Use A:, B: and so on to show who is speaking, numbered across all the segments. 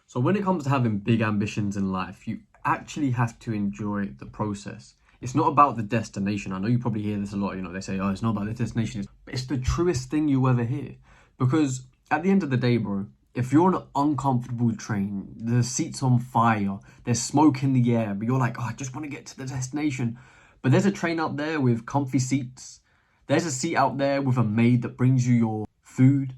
A: So when it comes to having big ambitions in life, you actually have to enjoy the process. It's not about the destination. I know you probably hear this a lot, they say, oh, it's not about the destination. It's the truest thing you ever hear. Because at the end of the day, bro, if you're on an uncomfortable train, the seat's on fire, there's smoke in the air, but you're like, oh, I just want to get to the destination. But there's a train out there with comfy seats. There's a seat out there with a maid that brings you your food.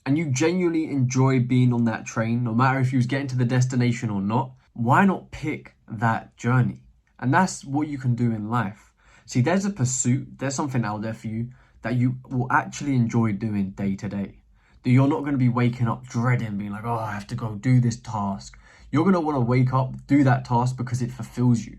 A: And you genuinely enjoy being on that train, no matter if you was getting to the destination or not, why not pick that journey? And that's what you can do in life. See, there's a pursuit, there's something out there for you that you will actually enjoy doing day to day. That you're not going to be waking up dreading, being like, oh, I have to go do this task. You're going to want to wake up, do that task because it fulfills you.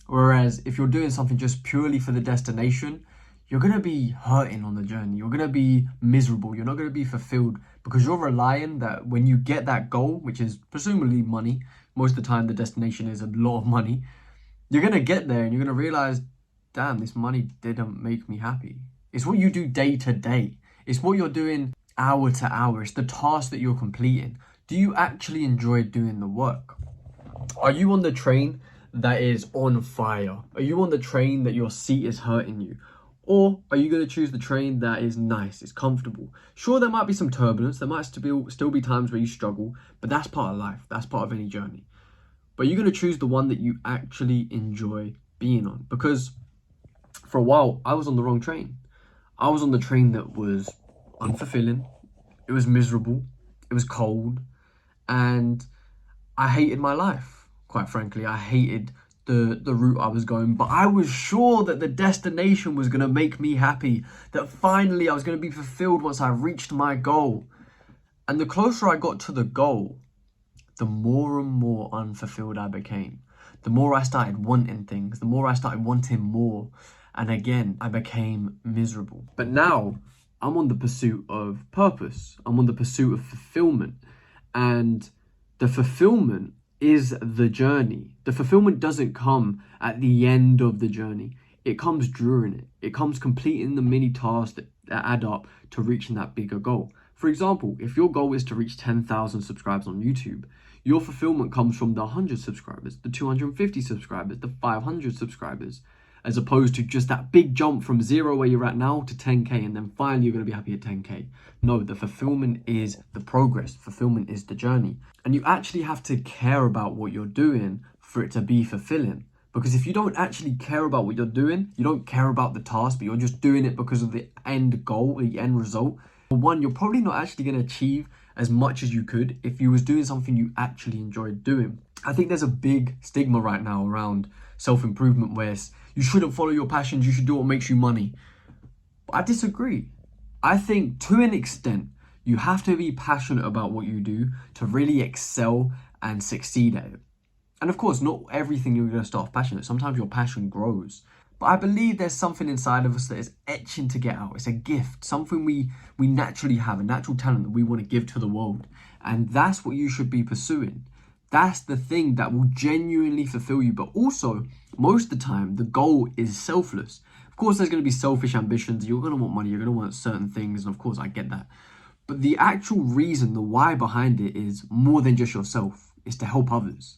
A: Whereas if you're doing something just purely for the destination, you're going to be hurting on the journey. You're going to be miserable. You're not going to be fulfilled because you're relying that when you get that goal, which is presumably money, most of the time the destination is a lot of money, you're going to get there and you're going to realize, damn, this money didn't make me happy. It's what you do day to day. It's what you're doing hour to hour. It's the task that you're completing. Do you actually enjoy doing the work? Are you on the train that is on fire? Are you on the train that your seat is hurting you? Or are you going to choose the train that is nice, it's comfortable? Sure, there might be some turbulence, there might still be times where you struggle, but that's part of life, that's part of any journey. But you're going to choose the one that you actually enjoy being on. Because for a while, I was on the wrong train. I was on the train that was unfulfilling, it was miserable, it was cold, and I hated my life, quite frankly. I hated the route I was going, but I was sure that the destination was going to make me happy, that finally I was going to be fulfilled once I reached my goal. And the closer I got to the goal, the more and more unfulfilled I became. The more I started wanting things, the more I started wanting more. And again, I became miserable. But now I'm on the pursuit of purpose. I'm on the pursuit of fulfillment. And the fulfillment is the journey. The fulfillment doesn't come at the end of the journey. It comes during it. It comes completing the mini tasks that add up to reaching that bigger goal. For example, if your goal is to reach 10,000 subscribers on YouTube, your fulfillment comes from the 100 subscribers, the 250 subscribers, the 500 subscribers, as opposed to just that big jump from 0 where you're at now to 10K, and then finally you're going to be happy at 10K. No, the fulfillment is the progress. Fulfillment is the journey. And you actually have to care about what you're doing for it to be fulfilling. Because if you don't actually care about what you're doing, you don't care about the task, but you're just doing it because of the end goal, the end result, for one, you're probably not actually going to achieve as much as you could if you was doing something you actually enjoyed doing. I think there's a big stigma right now around self-improvement where you shouldn't follow your passions, you should do what makes you money. But I disagree. I think to an extent, you have to be passionate about what you do to really excel and succeed at it. And of course, not everything you're going to start off passionate. Sometimes your passion grows. But I believe there's something inside of us that is etching to get out. It's a gift, something we naturally have, a natural talent that we want to give to the world. And that's what you should be pursuing. That's the thing that will genuinely fulfill you. But also, most of the time, the goal is selfless. Of course, there's going to be selfish ambitions. You're going to want money. You're going to want certain things. And of course, I get that. But the actual reason, the why behind it is more than just yourself. It's to help others.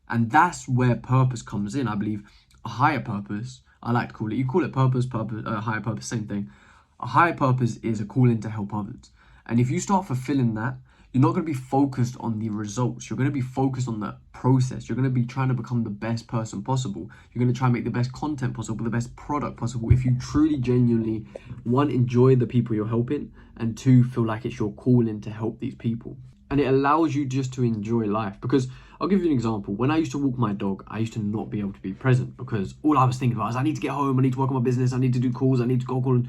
A: And that's where purpose comes in. I believe a higher purpose, I like to call it, you call it purpose, higher purpose, same thing. A higher purpose is a calling to help others. And if you start fulfilling that, you're not going to be focused on the results. You're going to be focused on the process. You're going to be trying to become the best person possible. You're going to try and make the best content possible, the best product possible. If you truly, genuinely, one, enjoy the people you're helping, and two, feel like it's your calling to help these people. And it allows you just to enjoy life. Because I'll give you an example. When I used to walk my dog, I used to not be able to be present because all I was thinking about was I need to get home, I need to work on my business, I need to do calls, I need to go call.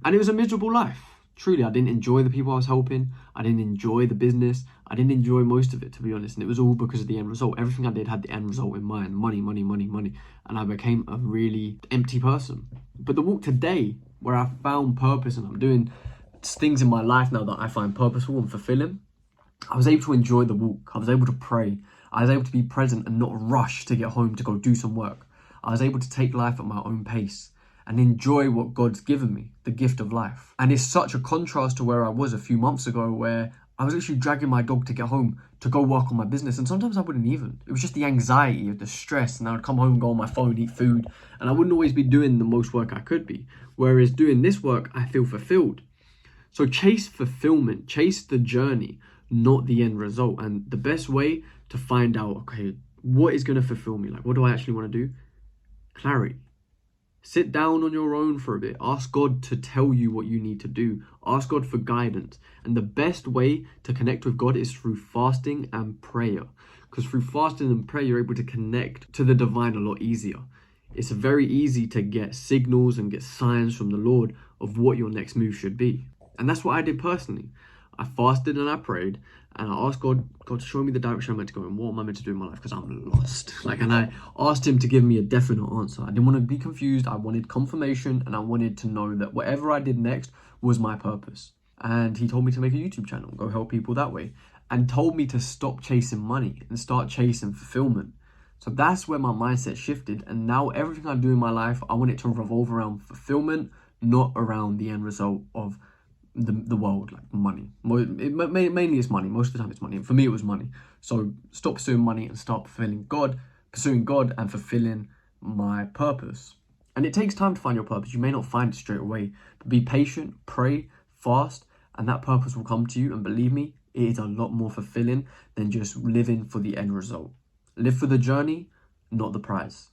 A: And it was a miserable life. Truly, I didn't enjoy the people I was helping. I didn't enjoy the business. I didn't enjoy most of it, to be honest. And it was all because of the end result. Everything I did had the end result in mind. Money, money, money, money. And I became a really empty person. But the walk today, where I found purpose and I'm doing things in my life now that I find purposeful and fulfilling, I was able to enjoy the walk. I was able to pray. I was able to be present and not rush to get home to go do some work. I was able to take life at my own pace and enjoy what God's given me, the gift of life. And it's such a contrast to where I was a few months ago, where I was literally dragging my dog to get home to go work on my business. And sometimes I wouldn't even. It was just the anxiety, the stress. And I would come home, go on my phone, eat food. And I wouldn't always be doing the most work I could be. Whereas doing this work, I feel fulfilled. So chase fulfillment, chase the journey, not the end result. And the best way to find out, okay, what is going to fulfill me? Like, what do I actually want to do? Clarity. Sit down on your own for a bit. Ask God to tell you what you need to do. Ask God for guidance. And the best way to connect with God is through fasting and prayer. Because through fasting and prayer, you're able to connect to the divine a lot easier. It's very easy to get signals and get signs from the Lord of what your next move should be. And that's what I did personally. I fasted and I prayed, and I asked God to show me the direction I'm meant to go and what am I meant to do in my life, because I'm lost. And I asked him to give me a definite answer. I didn't want to be confused. I wanted confirmation, and I wanted to know that whatever I did next was my purpose. And he told me to make a YouTube channel, go help people that way, and told me to stop chasing money and start chasing fulfillment. So that's where my mindset shifted, and now everything I do in my life, I want it to revolve around fulfillment, not around the end result of the world, like money. Mainly it's money. Most of the time it's money. And for me, it was money. So stop pursuing money and start pursuing God and fulfilling my purpose. And it takes time to find your purpose. You may not find it straight away, but be patient, pray, fast, and that purpose will come to you. And believe me, it is a lot more fulfilling than just living for the end result. Live for the journey, not the prize.